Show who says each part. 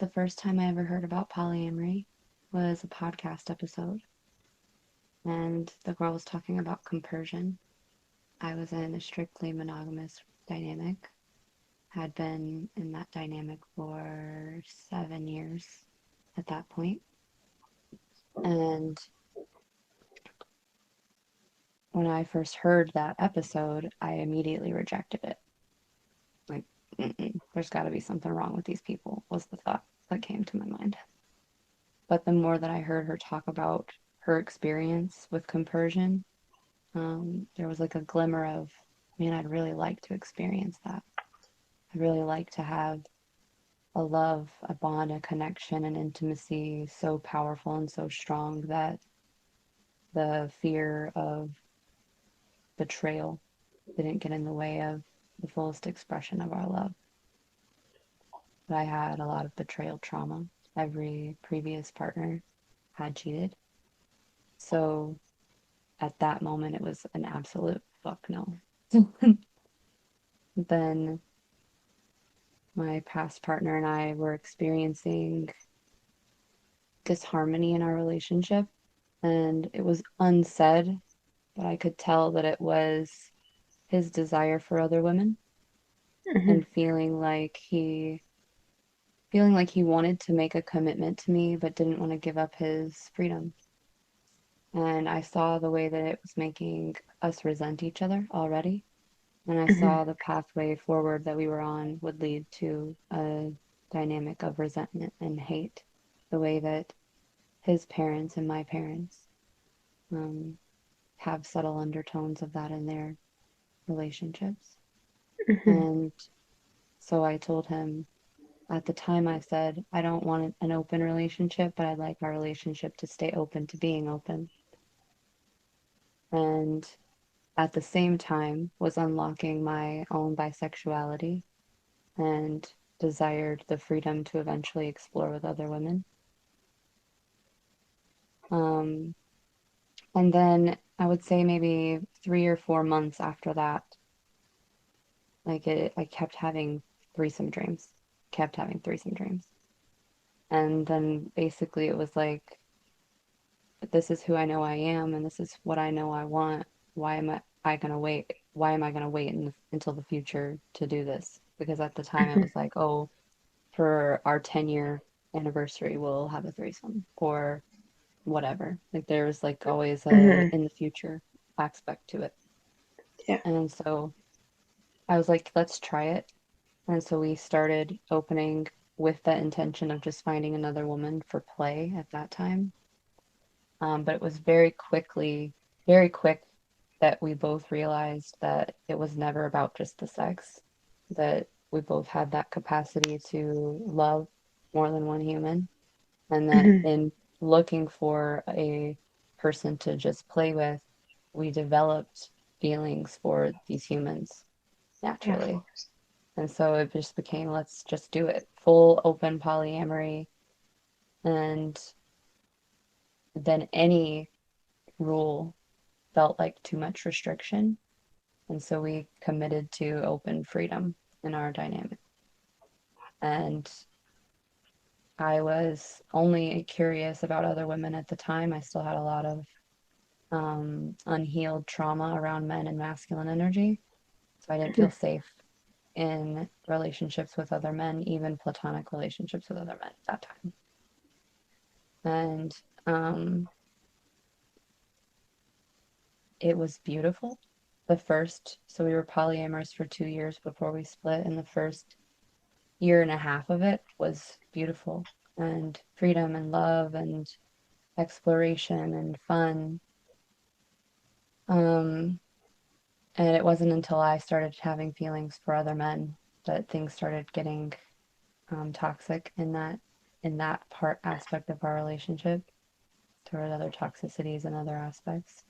Speaker 1: the first time I ever heard about polyamory was a podcast episode, and the girl was talking about compersion. I was in a strictly monogamous dynamic, had been in that dynamic for 7 years at that point. And when I first heard that episode, I immediately rejected it. Like, there's got to be something wrong with these people, was the thought that came to my mind. But the more that I heard her talk about her experience with compersion, there was like a glimmer of, man, I'd really like to experience that. I'd really like to have a love, a bond, a connection, an intimacy so powerful and so strong that the fear of betrayal didn't get in the way of the fullest expression of our love. But I had a lot of betrayal trauma. Every previous partner had cheated. So at that moment, it was an absolute fuck no. Then my past partner and I were experiencing disharmony in our relationship, and it was unsaid, but I could tell that it was his desire for other women
Speaker 2: Hmm.
Speaker 1: and feeling like he wanted to make a commitment to me but didn't want to give up his freedom. And I saw the way that it was making us resent each other already. And I
Speaker 2: Hmm.
Speaker 1: saw the pathway forward that we were on would lead to a dynamic of resentment and hate, the way that his parents and my parents um, have subtle undertones of that in their relationships.
Speaker 2: Hmm.
Speaker 1: And so I told him at the time, I said, I don't want an open relationship, but I'd like our relationship to stay open to being open. And at the same time, was unlocking my own bisexuality and desired the freedom to eventually explore with other women. Um, and then I would say maybe 3 or 4 months after that, I kept having threesome dreams. And then basically it was like, this is who I know I am, and this is what I know I want. Why am I gonna wait? Why am I gonna wait until the future to do this? Because at the time it
Speaker 2: Hmm.
Speaker 1: was like, oh, for our 10-year anniversary, we'll have a threesome or whatever. Like there was like always a
Speaker 2: Hmm.
Speaker 1: in the future aspect to it.
Speaker 2: Yeah.
Speaker 1: And so I was like, let's try it. And so we started opening with that intention of just finding another woman for play at that time. But it was very quick that we both realized that it was never about just the sex, that we both had that capacity to love more than one human, and that
Speaker 2: Hmm.
Speaker 1: in looking for a person to just play with, we developed feelings for these humans
Speaker 2: Yeah, of
Speaker 1: naturally.
Speaker 2: course.
Speaker 1: And so it just became, let's just do it. Full open polyamory. And then any rule felt like too much restriction. And so we committed to open freedom in our dynamic. And I was only curious about other women at the time. I still had a lot of unhealed trauma around men and masculine energy. So I didn't feel
Speaker 2: Hmm.
Speaker 1: safe in relationships with other men, even platonic relationships with other men at that time. And um, it was beautiful. So we were polyamorous for 2 years before we split, and the first year and a half of it was beautiful and freedom and love and exploration and fun. Um, and it wasn't until I started having feelings for other men that things started getting toxic in that part aspect of our relationship. There were other toxicities and other aspects.